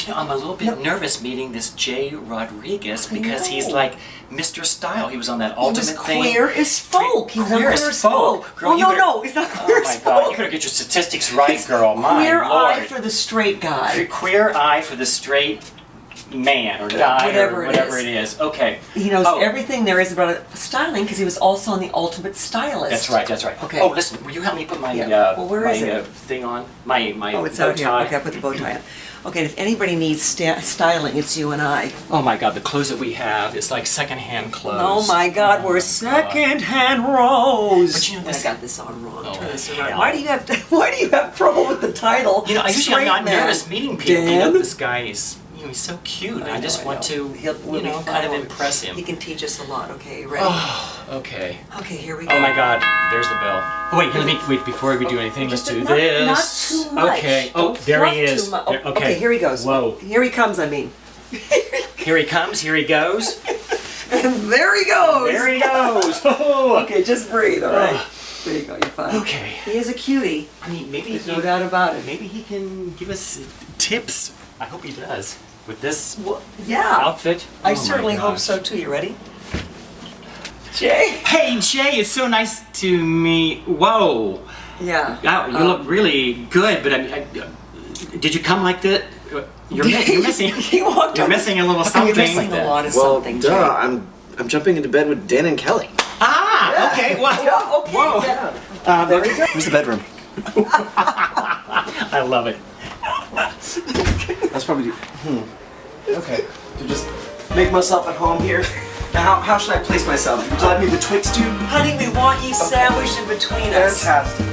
But I'm a little bit nervous meeting this Jay Rodriguez because he's like Mr. Style. He was on that Ultimate thing. Queer as folk. He was on Queer as folk. Girl, no, it's not queer as folk. Oh my God, you better get your statistics right, girl. My Queer Lord. eye for the straight guy. Queer eye for the straight man or guy whatever or whatever it is. Okay. He knows everything there is about styling because he was also on the Ultimate Stylist. That's right. Okay. Oh, listen, will you help me put my thing on? My it's out here. Okay, I put the bow tie on. Okay, if anybody needs styling, it's you and I. Oh my God, the clothes that we have, it's like secondhand clothes. Oh my God, we're secondhand rose. But you know this. I got this on wrong. Turn this around. Hell. Why do you have trouble with the title? I usually I'm not nervous meeting people. Dan? This guy is. He's so cute. I just want to, kind of impress him. He can teach us a lot. Okay, ready? Oh, okay. Okay, here we go. Oh my God, there's the bell. Oh, wait, before we do anything, let's do this. Not too much. Okay. Oh, there he is. Okay, here he goes. Whoa. Here he comes, I mean. Here he comes, here he goes. And there he goes. There he goes. Okay, just breathe, all right? There you go, you're fine. Okay. He is a cutie. I mean, maybe there's no doubt about it. Maybe he can give us tips. I hope he does. With this yeah. outfit? I certainly hope so too. You ready? Jay? Hey Jay, it's so nice to meet. Whoa. Yeah. Wow, you look really good, but did you come like that? You're missing. You're missing a little something. You're missing a lot of something. Duh, Jay. I'm jumping into bed with Dan and Kelly. Ah, yeah. Okay. Well, yeah, okay. Whoa. There you go. Where's the bedroom? I love it. That's probably. Okay. To just make myself at home here. Now, how should I place myself? Would you like me betwixt you? Honey, we want you sandwiched in between us. Fantastic.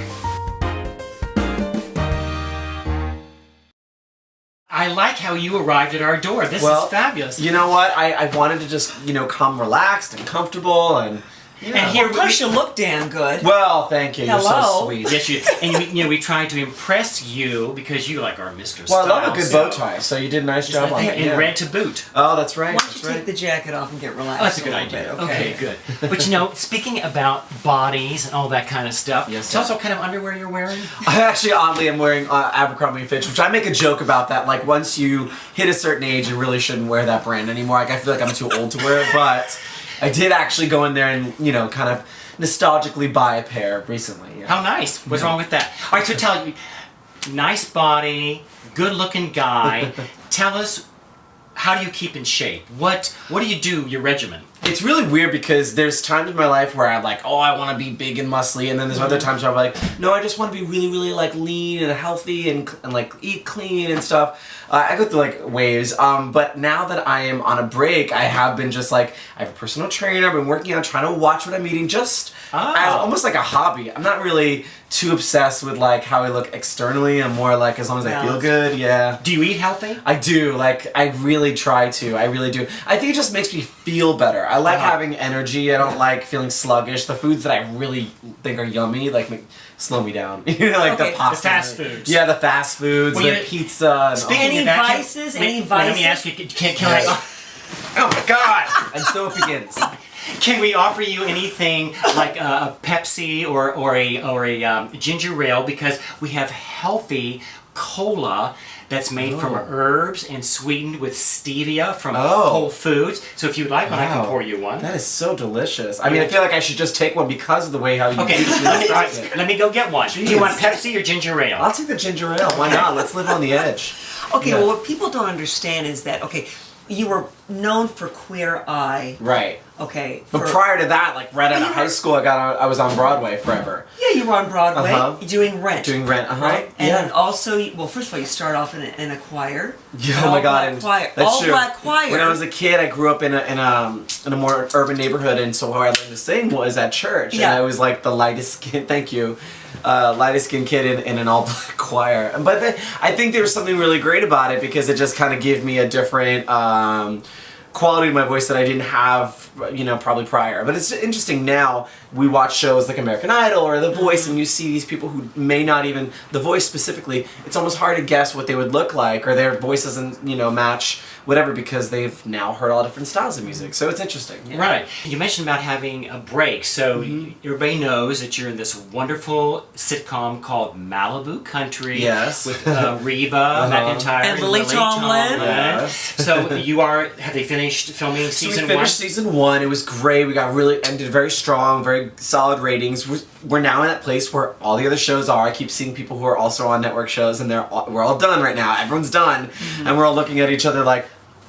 I like how you arrived at our door. This is fabulous. You know what? I wanted to just, come relaxed and comfortable and... And here, plus you look damn good. Well, thank you. Hello. You're so sweet. Yes, you. And we tried to impress you because you like our Mr. Well, Style. I love a good bow tie, so you did a nice job on it. And red to boot. Oh, that's right. Why don't you take the jacket off and get relaxed? Oh, that's a good idea. Okay, good. But speaking about bodies and all that kind of stuff, tell us what kind of underwear you're wearing. I actually, oddly, am wearing Abercrombie & Fitch, which I make a joke about that. Like, once you hit a certain age, you really shouldn't wear that brand anymore. Like, I feel like I'm too old to wear it, but I did actually go in there and, kind of nostalgically buy a pair recently. Yeah. How nice. What's wrong with that? All right, so tell you, nice body, good looking guy. Tell us, how do you keep in shape? What do you do, your regimen? It's really weird because there's times in my life where I'm like, I want to be big and muscly, and then there's other times where I'm like, no, I just want to be really, really like lean and healthy and like eat clean and stuff. I go through like waves, but now that I am on a break, I have been just like, I have a personal trainer, I've been working on trying to watch what I'm eating just as almost like a hobby. I'm not really too obsessed with like how I look externally. I'm more like as long as I feel good, yeah. Do you eat healthy? I do, like I really try to, I really do. I think it just makes me feel better. I like having energy, I don't like feeling sluggish. The foods that I really think are yummy, like slow me down. Like the pasta. The fast foods. Yeah, the fast foods, the pizza. Any vices? Any vices? Let me ask you, can I... Oh my God! And so it begins. Can we offer you anything like a Pepsi or a ginger ale, because we have healthy cola that's made from herbs and sweetened with stevia from Whole Foods. So if you'd like one, I can pour you one. That is so delicious. I mean, I feel like I should just take one because of the way how you described it. Let me go get one. Jeez. Do you want Pepsi or ginger ale? I'll take the ginger ale. Why not? Let's live on the edge. Okay, well, what people don't understand is that, you were known for Queer Eye. Right. Okay. But prior to that, like right out of high school, I was on Broadway forever. Yeah, you were on Broadway. You're doing Rent. Doing Rent, Right? And then also, first of all, you start off in a choir. Yeah, oh my God. Choir. That's all true. black choir. When I was a kid, I grew up in a more urban neighborhood, and so how I learned to sing was at church. Yeah. And I was like the lightest skin, lightest skinned kid in an all black choir. But I think there was something really great about it because it just kind of gave me a different quality to my voice that I didn't have, probably prior. But it's interesting now, we watch shows like American Idol or The Voice, and you see these people who may not even, The Voice specifically, it's almost hard to guess what they would look like, or their voice doesn't, match whatever, because they've now heard all different styles of music. So it's interesting. Yeah. Right. You mentioned about having a break. So everybody knows that you're in this wonderful sitcom called Malibu Country. Yes. With Reba McEntire And Lily Tomlin. Yes. So have they finished filming season So we finished season 1. It was great. We got ended very strong, very solid ratings. We're now in that place where all the other shows are. I keep seeing people who are also on network shows, and we're all done right now. Everyone's done, and we're all looking at each other like,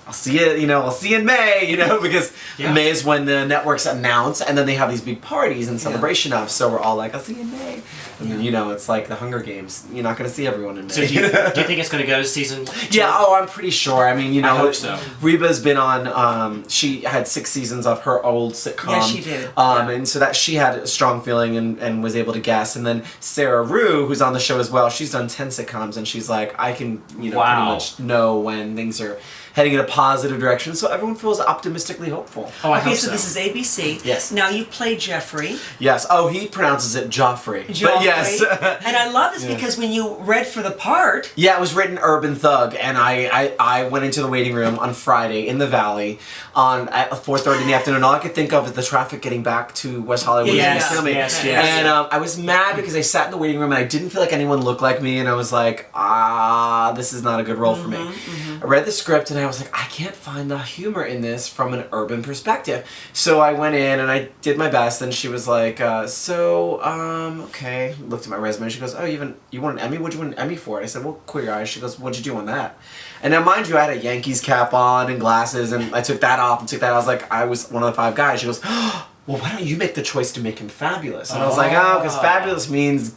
I'll see it, we'll see you in May, because May is when the networks announce, and then they have these big parties in celebration of, so we're all like, I'll see you in May. And then, it's like the Hunger Games. You're not going to see everyone in May. So do you think it's going to go to season 2? Yeah, I'm pretty sure. I mean, I hope so. Reba's been on, she had 6 seasons of her old sitcom. Yeah, she did. And so that she had a strong feeling and was able to guess. And then Sarah Rue, who's on the show as well, she's done 10 sitcoms, and she's like, I can, pretty much know when things are heading in a positive direction, so everyone feels optimistically hopeful. Oh, I hope so this is ABC. Yes. Now you play Jeffrey. Yes. Oh, he pronounces it Joffrey. But yes. And I love this because when you read for the part... Yeah, it was written Urban Thug, and I went into the waiting room on Friday in the Valley at 4:30 in the afternoon. All I could think of is the traffic getting back to West Hollywood. Yes. And I was mad because I sat in the waiting room and I didn't feel like anyone looked like me, and I was like, this is not a good role for me. I read the script and I was like, I can't find the humor in this from an urban perspective. So I went in and I did my best, and she was like, okay. Looked at my resume. She goes, oh, you won an Emmy? What'd you win an Emmy for? I said, well, Queer Eye. She goes, what'd you do on that? And now, mind you, I had a Yankees cap on and glasses, and I took that off and took that. I was like, I was one of the 5 guys. She goes, well, why don't you make the choice to make him fabulous? And I was like, because fabulous means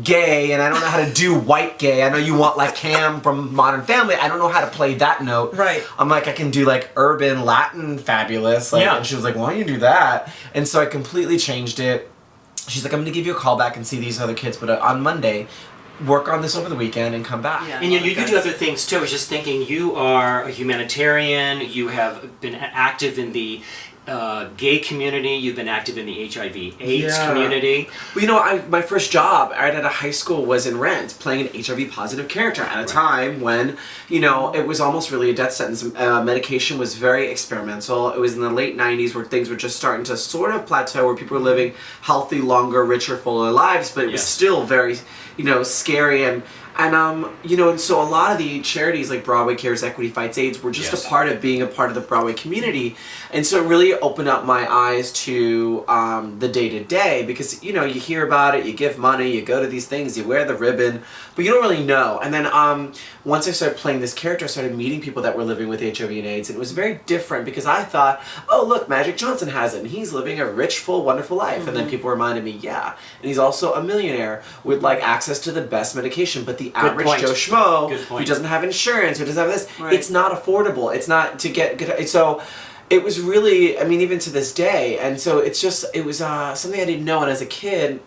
gay, and I don't know how to do white gay. I know you want like Cam from Modern Family. I don't know how to play that note. Right. I'm like, I can do like urban Latin fabulous. Like, And she was like, why don't you do that? And so I completely changed it. She's like, I'm going to give you a call back and see these other kids, but on Monday, work on this over the weekend and come back. Yeah. And you do other things too. I was just thinking, you are a humanitarian. You have been active in the gay community. You've been active in the HIV/AIDS community. Well, my first job right at a high school was in Rent, playing an HIV positive character at a time when, it was almost really a death sentence. Medication was very experimental. It was in the late 90s where things were just starting to sort of plateau, where people were living healthy, longer, richer, fuller lives, but it was still very, scary. And so a lot of the charities like Broadway Cares, Equity Fights AIDS were just a part of being a part of the Broadway community. And so it really opened up my eyes to the day-to-day, because, you hear about it, you give money, you go to these things, you wear the ribbon, but you don't really know. And then once I started playing this character, I started meeting people that were living with HIV and AIDS, and it was very different because I thought, oh, look, Magic Johnson has it, and he's living a rich, full, wonderful life. And then people reminded me, and he's also a millionaire with like access to the best medication, but the average Joe Schmo who doesn't have insurance, who doesn't have this, it's not affordable. It's not to get good. So it was really, even to this day, and so it was something I didn't know. And as a kid,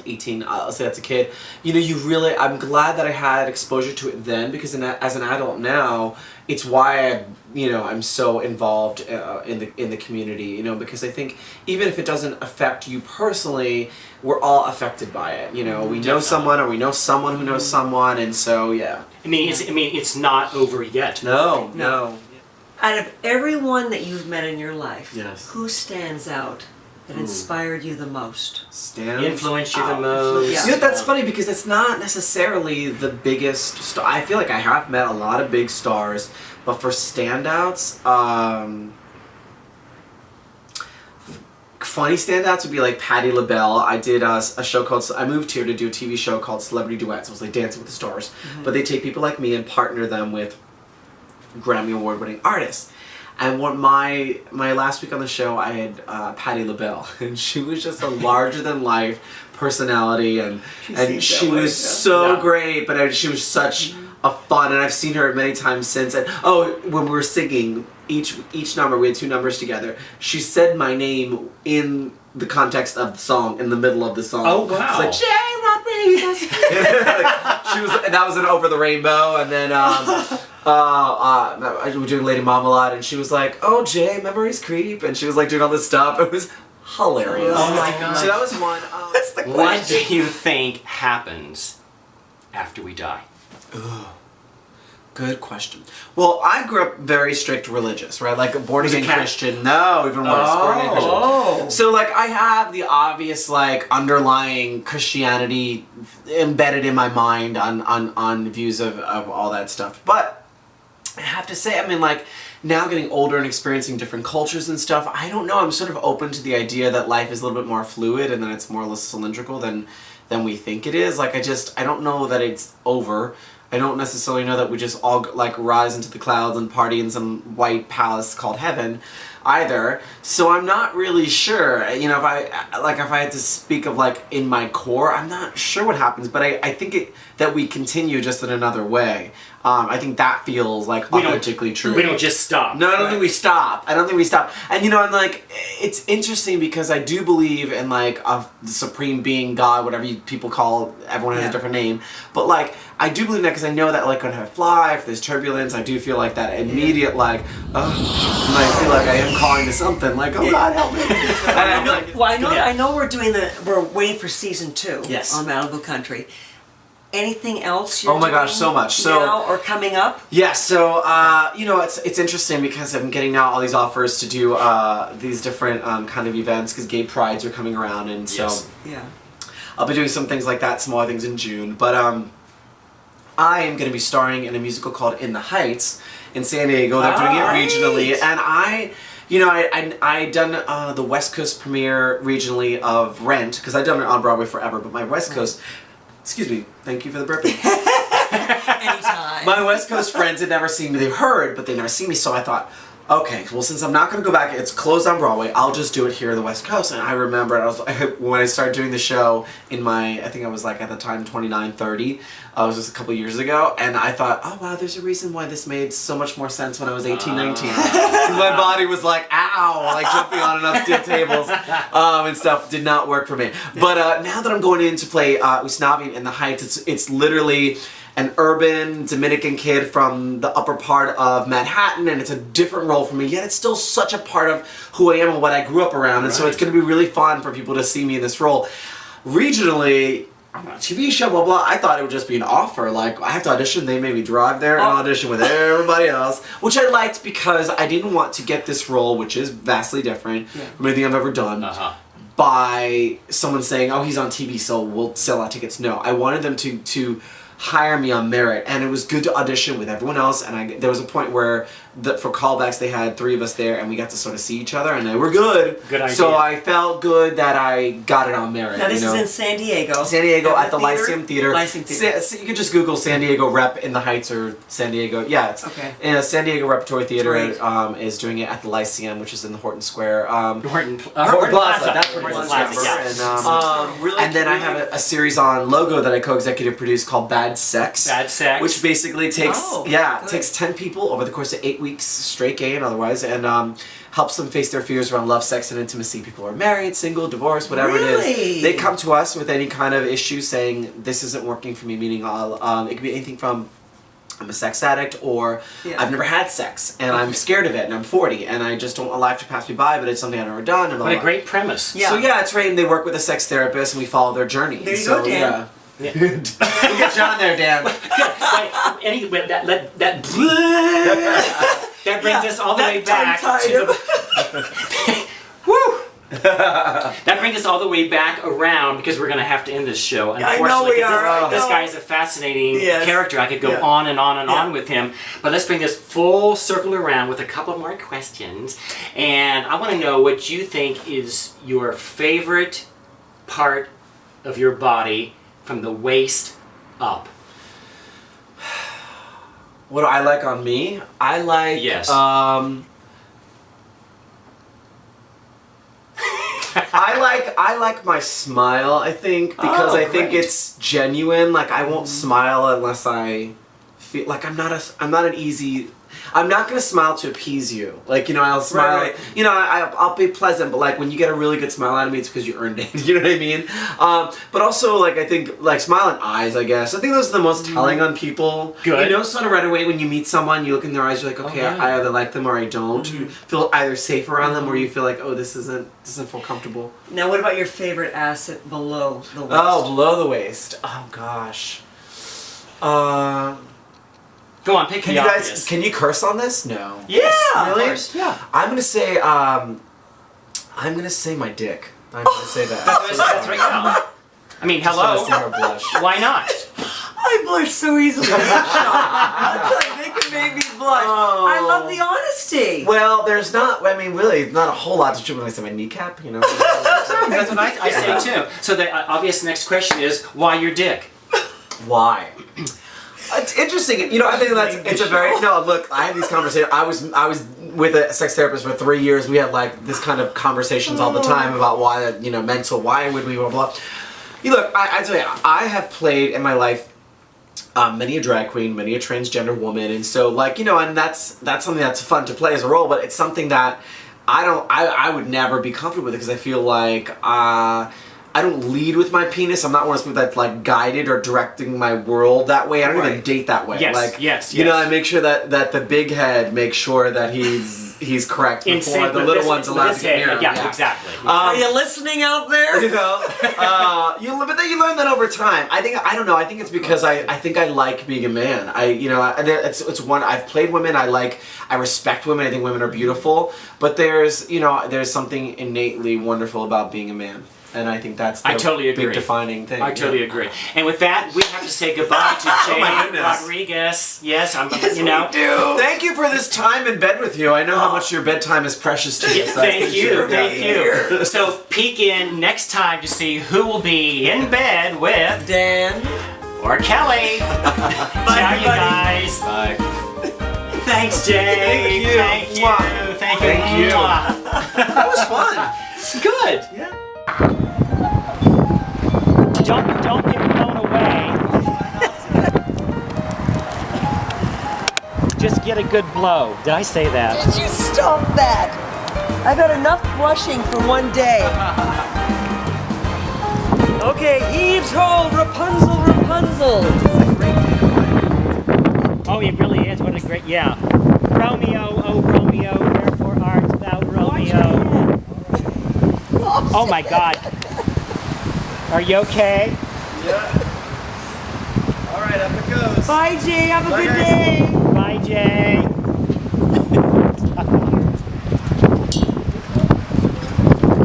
18, I'll say that's a kid, I'm glad that I had exposure to it then, because as an adult now, it's why I'm so involved in the community, because I think even if it doesn't affect you personally, we're all affected by it. We know someone, or we know someone who knows someone, and so it's not over yet. No. Out of everyone that you've met in your life, Yes. who stands out that inspired you the most? Influenced you the most? Yeah. That's funny, because it's not necessarily the biggest star. I feel like I have met a lot of big stars, but for standouts, funny standouts would be like Patti LaBelle. I did a show called, I moved here to do a TV show called Celebrity Duets. It was like Dancing with the Stars. But they take people like me and partner them with Grammy Award winning artists. And my last week on the show, I had Patti LaBelle, and she was just a larger than life personality, and she was so great, but she was such a fun, and I've seen her many times since. And when we were singing each number, we had 2 numbers together, she said my name in the context of the song, in the middle of the song. Oh wow! She's like, Jay Rodriguez. She was, and that was an Over the Rainbow, and then were doing Lady Marmalade, and she was like, "Oh, Jay, memories creep," and she was like doing all this stuff. It was hilarious. Oh my God. So that was one. That's the What question. do you think happens after we die? Good question. Well, I grew up very strict religious, right? Like a born Was it again Cat- Christian. No, even worse. Born again Christian. Oh. So like I have the obvious like underlying Christianity embedded in my mind on views of all that stuff. But I have to say, I mean, like now getting older and experiencing different cultures and stuff, I don't know, I'm sort of open to the idea that life is a little bit more fluid and that it's more or less cylindrical than we think it is. Like I don't know that it's over. I don't necessarily know that we just all like rise into the clouds and party in some white palace called heaven either. So I'm not really sure. You know, if I had to speak of like in my core, I'm not sure what happens, but I think that we continue just in another way. I think that feels like authentically true. We don't just stop. No, I don't think we stop. I don't think we stop. And you know, I'm like, it's interesting because I do believe in like the supreme being, God, whatever people call, everyone has a different name. But like, I do believe that because I know that like when I fly, if there's turbulence, I do feel like that immediate like, I feel like I am calling to something. Like, oh God, help me. And I'm like, Well, I know yeah. we're waiting for season 2 Yes. on Malibu Country. Anything else you're Oh my gosh, doing so much. So now or coming up? yeah, so you know, it's interesting because I'm getting now all these offers to do these different kind of events because gay prides are coming around, and so Yes. Yeah. I'll be doing some things like that, smaller things in June. But I am going to be starring in a musical called In the Heights in San Diego. They're doing it regionally, and I done the West Coast premiere regionally of Rent because I've done it on Broadway forever, but my West Coast. Excuse me. Thank you for the burping. Anytime. My West Coast friends had never seen me. They've heard, but they never seen me. So I thought, okay, well, since I'm not going to go back, it's closed on Broadway. I'll just do it here on the West Coast. And I remember when I started doing the show in my, I think I was like at the time 29, 30. It was just a couple years ago. And I thought, oh wow, there's a reason why this made so much more sense when I was 18, 19. Because my body was like, ow, like jumping on and off steel tables and stuff did not work for me. But now that I'm going in to play Usnavi in the Heights, it's literally an urban Dominican kid from the upper part of Manhattan, and it's a different role for me, yet it's still such a part of who I am and what I grew up around, and so it's going to be really fun for people to see me in this role. Regionally, I'm on a TV show, blah, blah, I thought it would just be an offer, like, I have to audition, they made me drive there and audition with everybody else, which I liked because I didn't want to get this role, which is vastly different from anything I've ever done, by someone saying, oh, he's on TV, so we'll sell out tickets. No, I wanted them to hire me on merit, and it was good to audition with everyone else, and there was a point where for callbacks they had 3 of us there and we got to sort of see each other and they were good. Good idea. So I felt good that I got it on merit. Now this you know? is in San Diego. San Diego at the Lyceum Theater. Lyceum Theater. You can just Google San Diego Rep in the Heights or San Diego. Yeah, it's San Diego Repertory Theater is doing it at the Lyceum, which is in the Horton Square. Horton Plaza. That's what it Horton is. Plaza, yeah. And then I have a series on Logo that I co-executive produced called Bad Sex. Bad Sex. Which basically takes 10 people over the course of 8 weeks, straight gay and otherwise, and helps them face their fears around love, sex, and intimacy. People are married, single, divorced, whatever it is. They come to us with any kind of issue saying, this isn't working for me, meaning it could be anything from I'm a sex addict, or I've never had sex, and I'm scared of it, and I'm 40, and I just don't want life to pass me by, but it's something I've never done. And What a great premise. So it's right, and they work with a sex therapist, and we follow their journey. There you go, Dan. Look at John there, Dan. Anyway, that brings us all the way back to the... Woo! That brings us all the way back around because we're going to have to end this show. Unfortunately, I know we are. This guy is a fascinating character. I could go on and on and on with him. But let's bring this full circle around with a couple more questions. And I want to know what you think is your favorite part of your body from the waist up. What do I like on me? I like I like my smile, I think, because I think it's genuine. Like I won't smile unless I feel like I'm not an easy. I'm not gonna smile to appease you. Like, you know, I'll smile. Right. You know, I'll be pleasant, but like when you get a really good smile out of me, it's because you earned it. You know what I mean? But also, like, I think like smile and eyes. I guess I think those are the most telling on people. Good. You know, sort of right away when you meet someone, you look in their eyes, you're like, okay, yeah. I either like them or I don't. You feel either safe around them or you feel like, oh, this doesn't feel comfortable. Now, what about your favorite asset below the waist? Oh, below the waist. Oh gosh. Go on, pick Can the you obvious. guys? Can you curse on this? No. Yes, Yeah, of really? course. Yeah. I'm gonna say. I'm gonna say my dick. I'm gonna say that. That's right now. I mean, hello. Just wanna see her blush. Why not? I blush so easily. I'm like, they can make me blush. Oh. I love the honesty. Well, there's not. I mean, really, not a whole lot to show when I say my kneecap. You know. That's what I say too. So the obvious next question is, why your dick? Why? It's interesting. You know, I think it's a very no. Look, I had these conversations. I was with a sex therapist for 3 years. We had like this kind of conversations all the time about why mental. Why would we blah blah. You look, I tell you, I have played in my life many a drag queen, many a transgender woman, and so like and that's something that's fun to play as a role. But it's something that I would never be comfortable with because I feel like. I don't lead with my penis. I'm not one of those people that's like guided or directing my world that way. I don't even date that way. Yes, like, yes. You know, I make sure that the big head makes sure that he's correct In before sync the with little this- one's with allowed this to get head. near. Yeah, exactly. Are you listening out there? You know, but then you learn that over time. I don't know. I think it's because I think I like being a man. It's one. I've played women. I respect women. I think women are beautiful. But there's something innately wonderful about being a man. And I think that's the I totally agree. big defining thing. I totally agree. And with that, we have to say goodbye to Jay my goodness. Rodriguez. Yes, do. Thank you for this time in bed with you. I know how much your bedtime is precious to you. So I Thank appreciate you, it. thank you. So peek in next time to see who will be in bed with Dan. or Kelly. Ciao, you guys. Bye. Thanks, Jay. Thank you. Thank you. Mwah. Thank you. Thank you. Mwah. That was fun. Good. Yeah. Don't get blown away. Just get a good blow. Did I say that? Did you stop that? I got enough blushing for one day. Okay, heaves ho, Rapunzel, Rapunzel. Oh, it really is. What a great, yeah. Romeo, oh Romeo, wherefore art thou Romeo? Oh my God. Are you okay? Yeah. All right, up it goes. Bye, Jay. Have a Bye, good guys. day. Bye, Jay.